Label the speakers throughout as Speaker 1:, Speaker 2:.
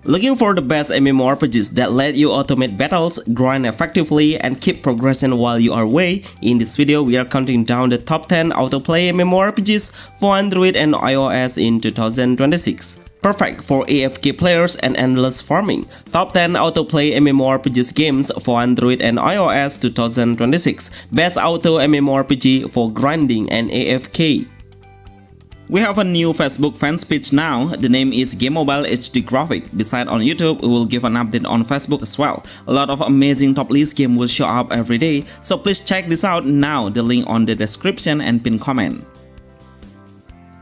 Speaker 1: Looking for the best MMORPGs that let you automate battles, grind effectively, and keep progressing while you are away? In this video, we are counting down the top 10 autoplay MMORPGs for Android and iOS in 2026. Perfect for AFK players and endless farming. Top 10 autoplay MMORPGs games for Android and iOS 2026. Best auto MMORPG for grinding and AFK. We have a new Facebook fans page now. The name is GameMobile HDgraphic. Besides on YouTube, we will give an update on Facebook as well. A lot of amazing top list games will show up every day, so please check this out now. The link on the description and pinned comment.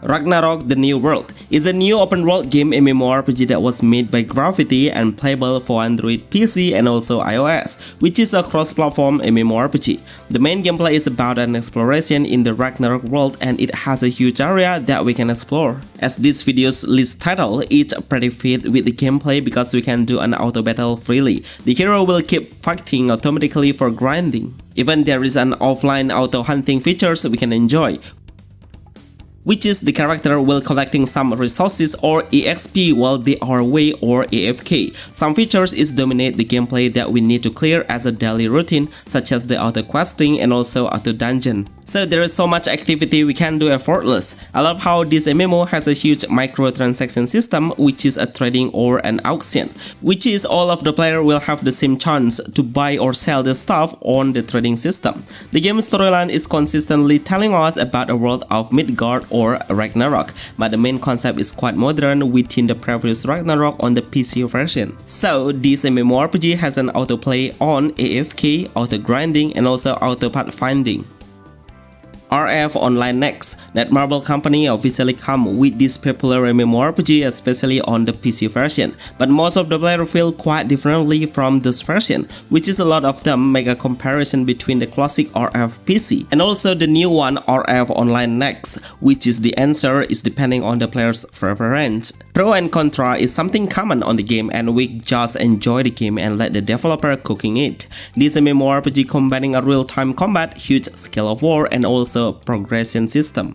Speaker 1: Ragnarok The New World is a new open-world game MMORPG that was made by Graffiti and playable for Android, PC, and also iOS, which is a cross-platform MMORPG. The main gameplay is about an exploration in the Ragnarok world, and it has a huge area that we can explore. As this video's list title, it's pretty fit with the gameplay because we can do an auto battle freely. The hero will keep fighting automatically for grinding. Even there is an offline auto hunting features we can enjoy, which is the character will collecting some resources or EXP while they are away or AFK. Some features is dominate the gameplay that we need to clear as a daily routine, such as the auto questing and also auto dungeon. So there is so much activity we can do effortless. I love how this MMO has a huge microtransaction system, which is a trading or an auction, which is all of the player will have the same chance to buy or sell the stuff on the trading system. The game's storyline is consistently telling us about a world of Midgard or Ragnarok, but the main concept is quite modern within the previous Ragnarok on the PC version. So this MMORPG has an autoplay on AFK, auto grinding, and also auto pathfinding. RF Online next. Netmarble company officially come with this popular MMORPG, especially on the PC version, but most of the players feel quite differently from this version, which is a lot of them make a comparison between the classic RF PC and also the new one RF Online next, which is the answer is depending on the player's preference. Pro and contra is something common on the game, and we just enjoy the game and let the developer cooking it. This MMORPG combining a real-time combat, huge scale of war, and also progression system.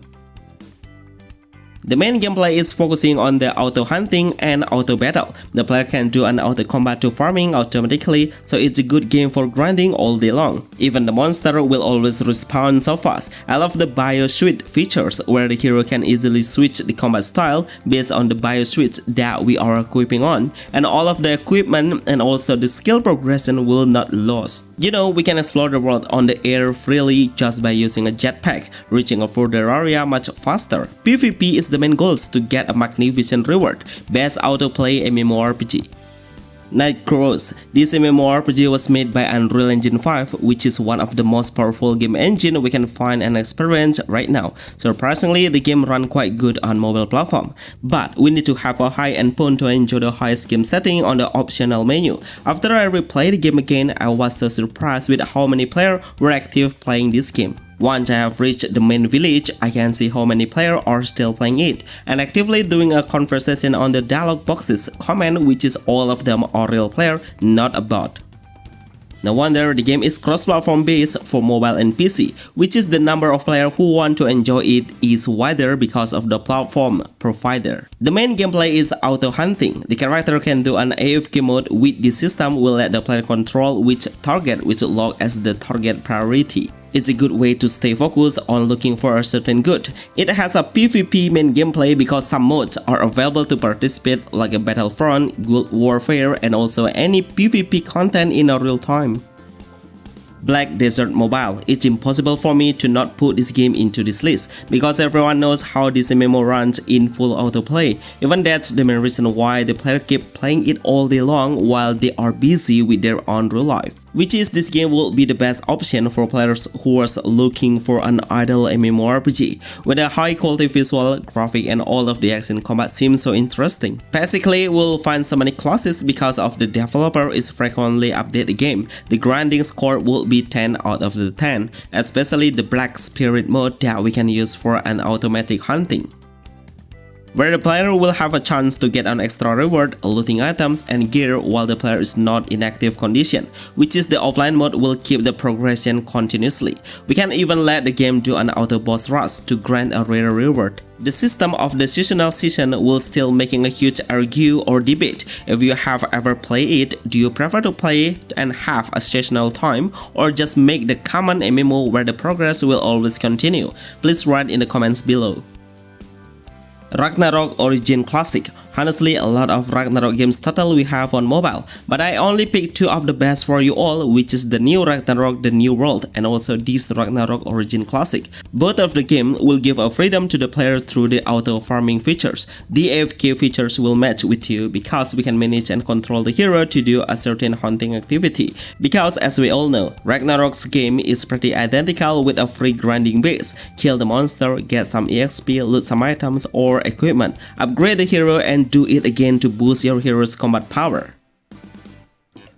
Speaker 1: The main gameplay is focusing on the auto hunting and auto battle. The player can do an auto combat to farming automatically, so it's a good game for grinding all day long. Even the monster will always respawn so fast. I love the bio switch features where the hero can easily switch the combat style based on the bio switch that we are equipping on, and all of the equipment and also the skill progression will not lose. You know, we can explore the world on the air freely just by using a jetpack, reaching a further area much faster. PvP is the main goals to get a magnificent reward. Best autoplay MMORPG. Night Cross. This MMORPG was made by Unreal Engine 5, which is one of the most powerful game engine we can find and experience right now. Surprisingly, the game runs quite good on mobile platform, but we need to have a high endpoint to enjoy the highest game setting on the optional menu. After I replayed the game again, I was so surprised with how many players were active playing this game. Once I have reached the main village, I can see how many players are still playing it and actively doing a conversation on the dialog boxes comment, which is all of them are real players, not a bot. No wonder the game is cross-platform based for mobile and PC, which is the number of players who want to enjoy it is wider because of the platform provider. The main gameplay is auto hunting. The character can do an AFK mode with this system will let the player control which target which log as the target priority. It's a good way to stay focused on looking for a certain good. It has a PvP main gameplay because some modes are available to participate like a Battlefront, Guild Warfare, and also any PvP content in a real time. Black Desert Mobile. It's impossible for me to not put this game into this list because everyone knows how this MMO runs in full autoplay. Even that's the main reason why the player keep playing it all day long while they are busy with their own real life. Which is this game will be the best option for players who are looking for an idle MMORPG with a high quality visual, graphic, and all of the action combat seems so interesting. Basically, we'll find so many classes because of the developer is frequently update the game. The grinding score will be 10 out of the 10, especially the Black Spirit mode that we can use for an automatic hunting. where the player will have a chance to get an extra reward, looting items and gear while the player is not in active condition, which is the offline mode will keep the progression continuously. We can even let the game do an auto boss rush to grant a rare reward. The system of the seasonal season will still making a huge argue or debate. If you have ever played it, do you prefer to play and have a seasonal time or just make the common MMO where the progress will always continue? Please write in the comments below. Ragnarok Origin Classic. Honestly, a lot of Ragnarok games title we have on mobile, but I only picked two of the best for you all, which is the new Ragnarok The New World and also this Ragnarok Origin Classic. Both of the game will give a freedom to the player through the auto farming features. The AFK features will match with you because we can manage and control the hero to do a certain hunting activity. Because as we all know, Ragnarok's game is pretty identical with a free grinding base. Kill the monster, get some EXP, loot some items or equipment, upgrade the hero and do it again to boost your hero's combat power.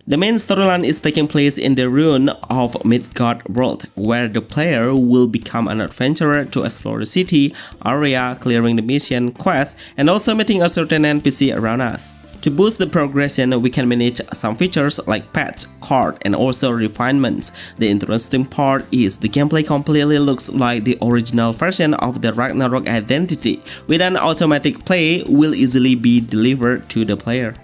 Speaker 1: The main storyline is taking place in the ruin of Midgard world, where the player will become an adventurer to explore the city, area, clearing the mission, quest, and also meeting a certain NPC around us. To boost the progression, we can manage some features like pets, card, and also refinements. The interesting part is the gameplay completely looks like the original version of the Ragnarok identity, with an automatic play will easily be delivered to the player.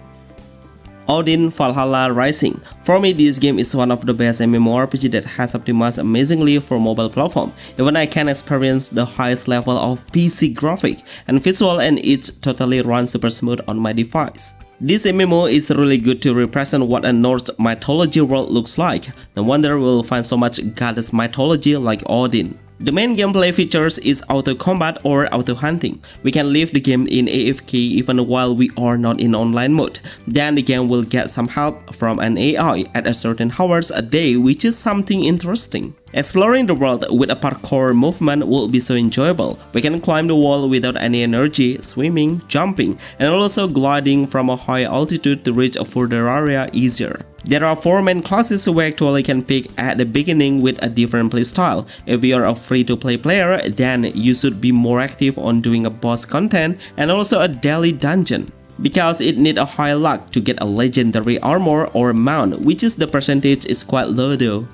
Speaker 1: Odin Valhalla Rising. For me, this game is one of the best MMORPG that has optimized amazingly for mobile platform. Even I can experience the highest level of PC graphic and visual and it totally runs super smooth on my device. This MMO is really good to represent what a Norse mythology world looks like. No wonder we'll find so much goddess mythology like Odin. The main gameplay features is auto combat or auto hunting. We can leave the game in AFK even while we are not in online mode. Then the game will get some help from an AI at a certain hours a day, which is something interesting. Exploring the world with a parkour movement will be so enjoyable. We can climb the wall without any energy, swimming, jumping, and also gliding from a high altitude to reach a further area easier. There are 4 main classes we actually can pick at the beginning with a different playstyle. If you are a free-to-play player, then you should be more active on doing a boss content and also a daily dungeon, because it need a high luck to get a legendary armor or mount, which is the percentage is quite low though.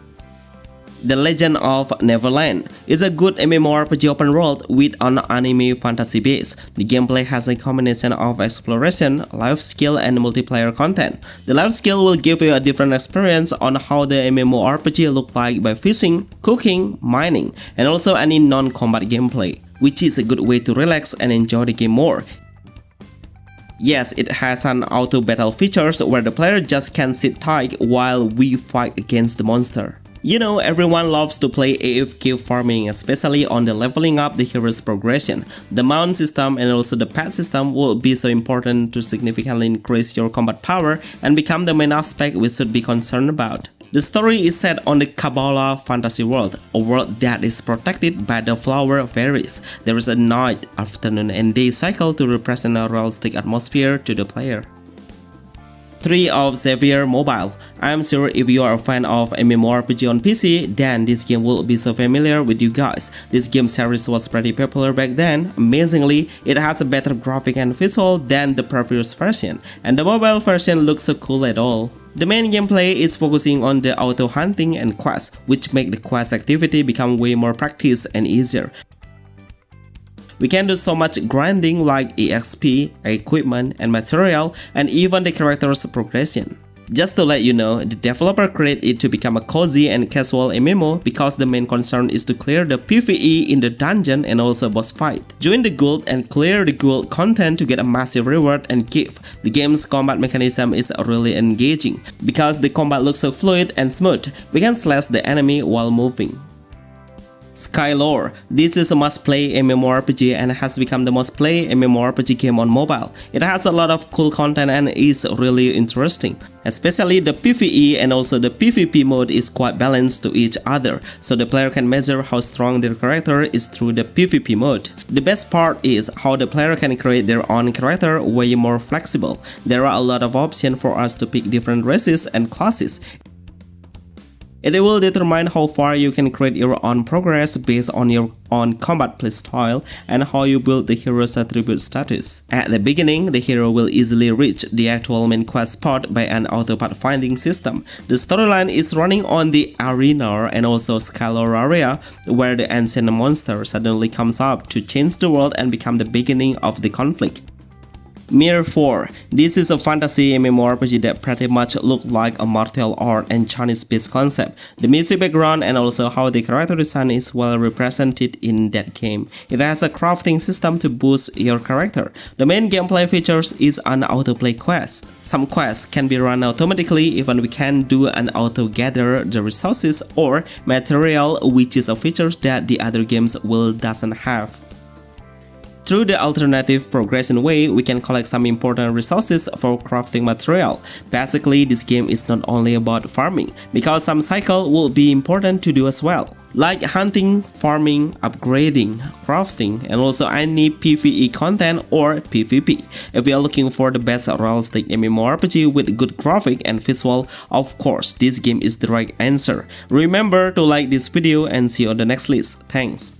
Speaker 1: The Legend of Neverland is a good MMORPG open world with an anime fantasy base. The gameplay has a combination of exploration, life skill, and multiplayer content. The life skill will give you a different experience on how the MMORPG look like by fishing, cooking, mining, and also any non-combat gameplay, which is a good way to relax and enjoy the game more. Yes, it has an auto battle features where the player just can sit tight while we fight against the monster. You know, everyone loves to play AFK farming, especially on the leveling up the hero's progression. The mount system and also the pet system will be so important to significantly increase your combat power and become the main aspect we should be concerned about. The story is set on the Kabbalah fantasy world, a world that is protected by the flower fairies. There is a night, afternoon and day cycle to represent a realistic atmosphere to the player. 3 of SAWERIA Mobile. I am sure if you are a fan of MMORPG on PC, then this game will be so familiar with you guys. This game series was pretty popular back then. Amazingly, it has a better graphic and visual than the previous version, and the mobile version looks so cool at all. The main gameplay is focusing on the auto hunting and quests, which make the quest activity become way more practice and easier. We can do so much grinding like EXP, equipment, and material, and even the character's progression. Just to let you know, the developer created it to become a cozy and casual MMO because the main concern is to clear the PvE in the dungeon and also boss fight. Join the guild and clear the guild content to get a massive reward and gift. The game's combat mechanism is really engaging because the combat looks so fluid and smooth. We can slash the enemy while moving. Skyore. This is a must-play MMORPG and has become the most played MMORPG game on mobile. It has a lot of cool content and is really interesting. Especially the PvE and also the PvP mode is quite balanced to each other, so the player can measure how strong their character is through the PvP mode. The best part is how the player can create their own character way more flexible. There are a lot of options for us to pick different races and classes. It will determine how far you can create your own progress based on your own combat playstyle and how you build the hero's attribute status. At the beginning, the hero will easily reach the actual main quest spot by an auto-pathfinding system. The storyline is running on the arena and also Skyore area, where the ancient monster suddenly comes up to change the world and become the beginning of the conflict. Mirror 4. This is a fantasy MMORPG that pretty much looks like a martial art and Chinese-based concept. The music background and also how the character design is well represented in that game. It has a crafting system to boost your character. The main gameplay features is an auto-play quest. Some quests can be run automatically even we can do an auto-gather the resources or material, which is a feature that the other games doesn't have. Through the alternative progression way, we can collect some important resources for crafting material. Basically, this game is not only about farming, because some cycle will be important to do as well, like hunting, farming, upgrading, crafting, and also any PvE content or PvP. If you are looking for the best realistic MMORPG with good graphic and visual, of course, this game is the right answer. Remember to like this video and see you on the next list. Thanks.